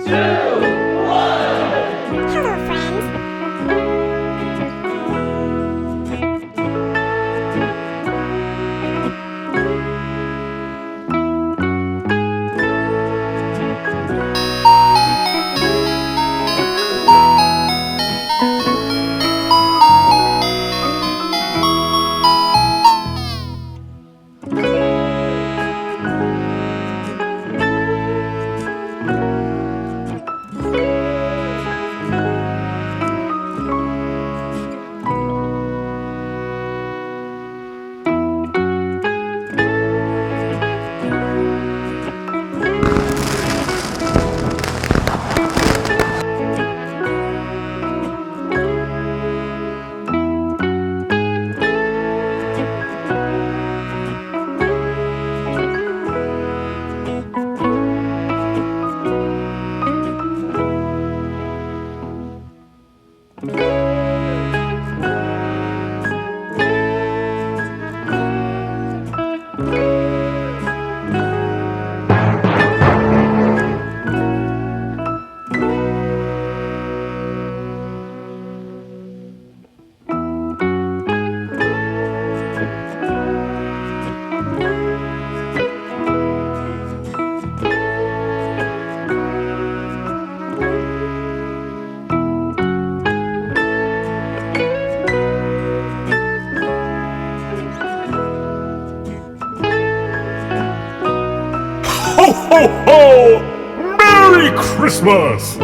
Hello, friends. Ho, ho, ho! Merry Christmas!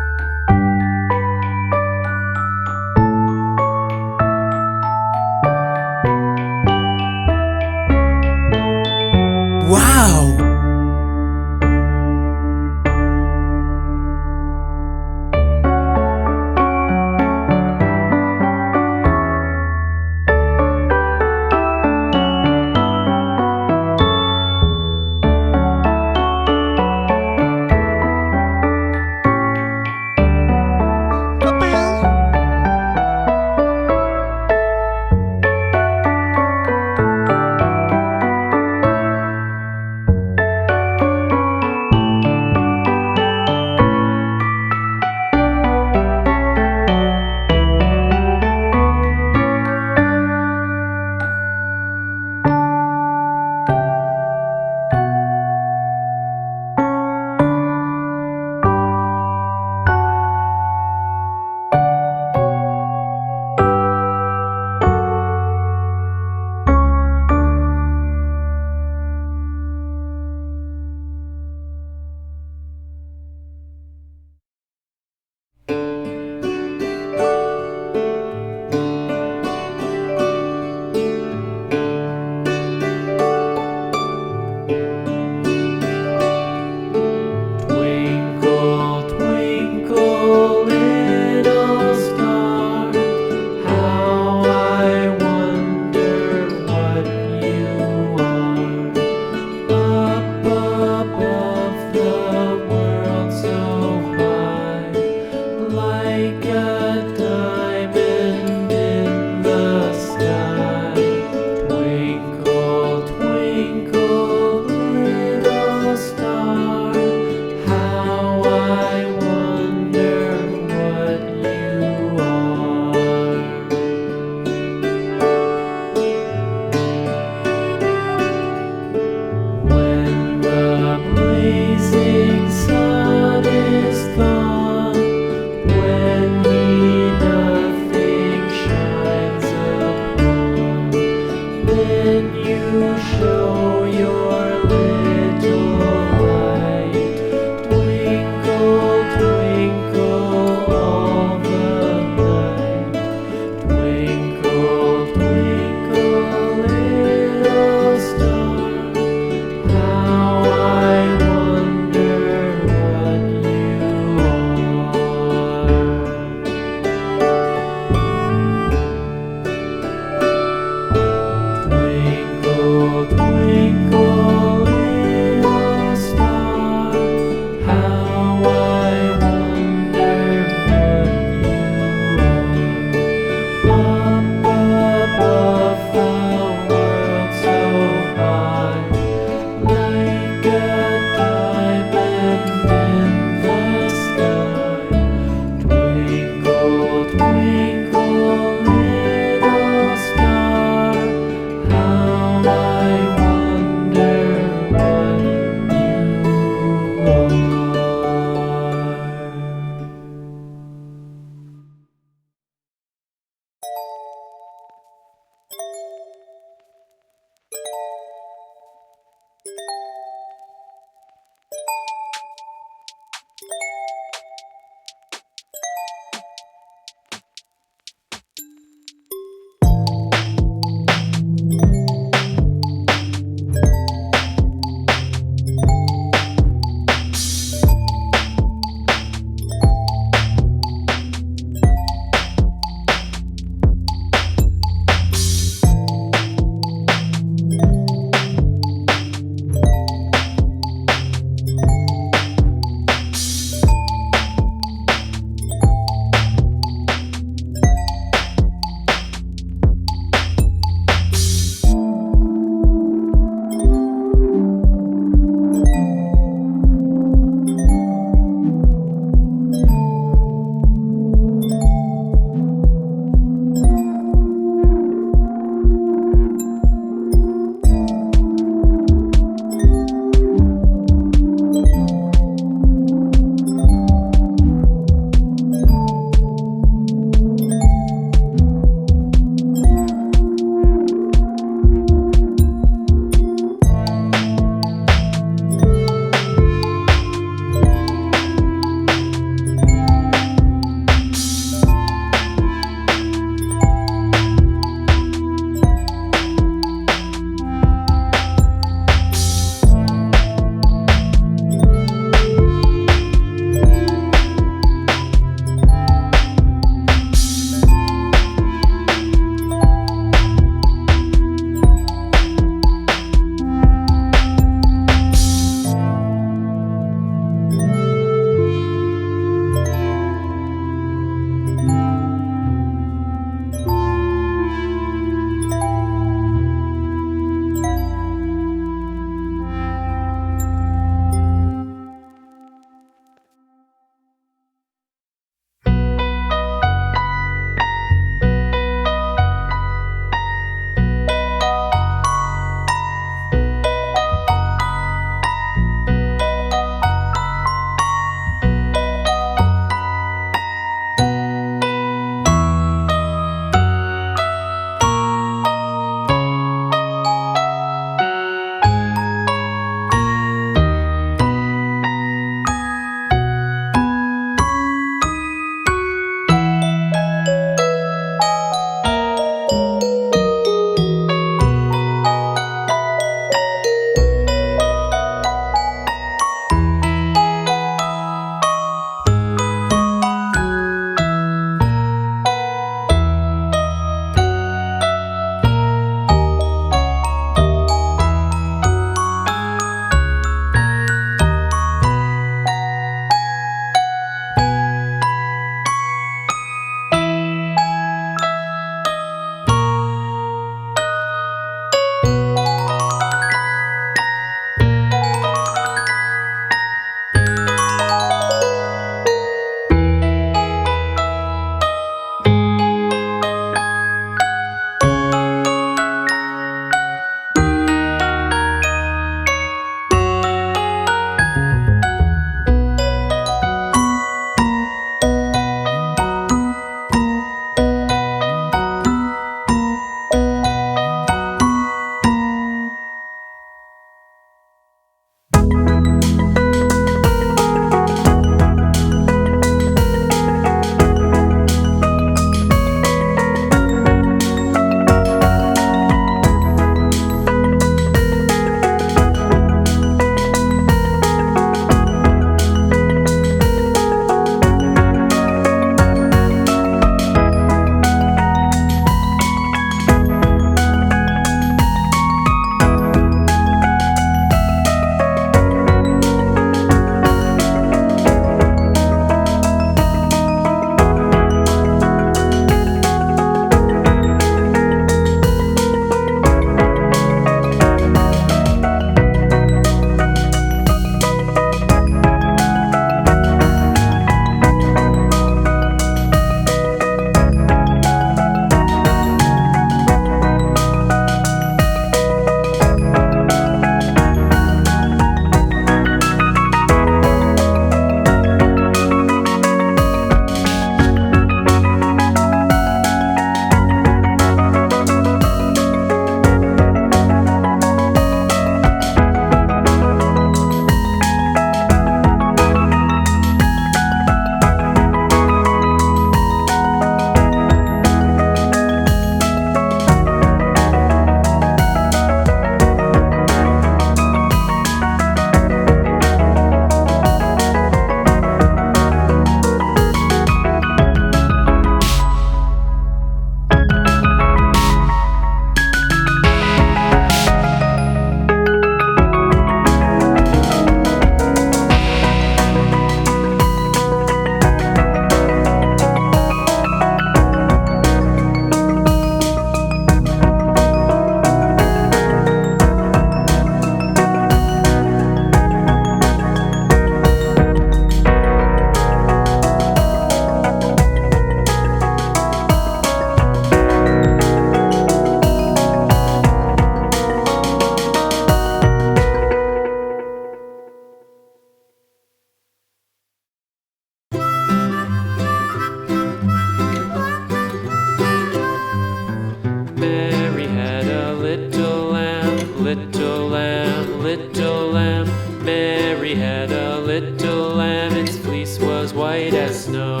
little lamb. Mary had a little lamb, its fleece was white as snow.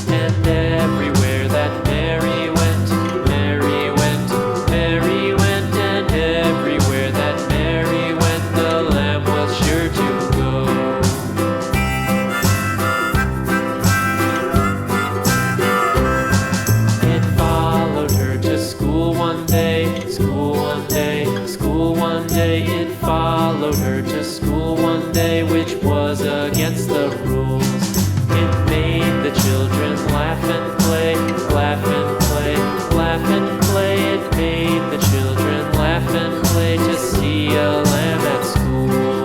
And everywhere that Mary went, Mary went, Mary went, and everywhere that Mary went, the lamb was sure to go. It followed her to school one day, school one day, school one day. It followed her to school one day, which was against the rules. It made the children laugh and play, laugh and play, laugh and play. It made the children laugh and play to see a lamb at school.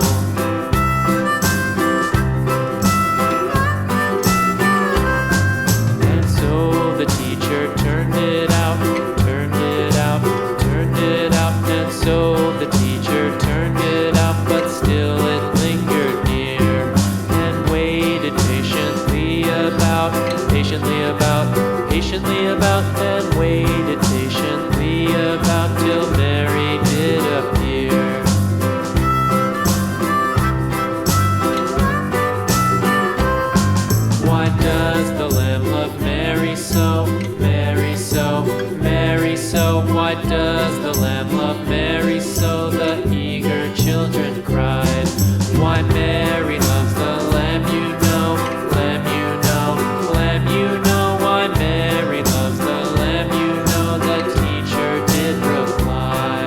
And so the teacher turned it out, turned it out, turned it out. And so the teacher turned it out, but still it lingered near and waited patiently about, patiently about, patiently about, and waited patiently about till Mary did appear. Why does the lamb love Mary so, Mary so, Mary so? Why does the lamb love Mary so? The eager children cried. Why Mary loves the lamb, you know, lamb, you know, lamb, you know. Why Mary loves the lamb, you know, the teacher did reply.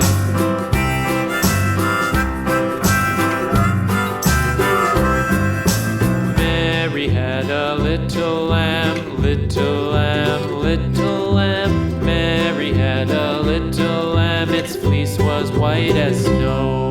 Mary had a little lamb, little lamb, little lamb. Mary had a little lamb, its fleece was white as snow.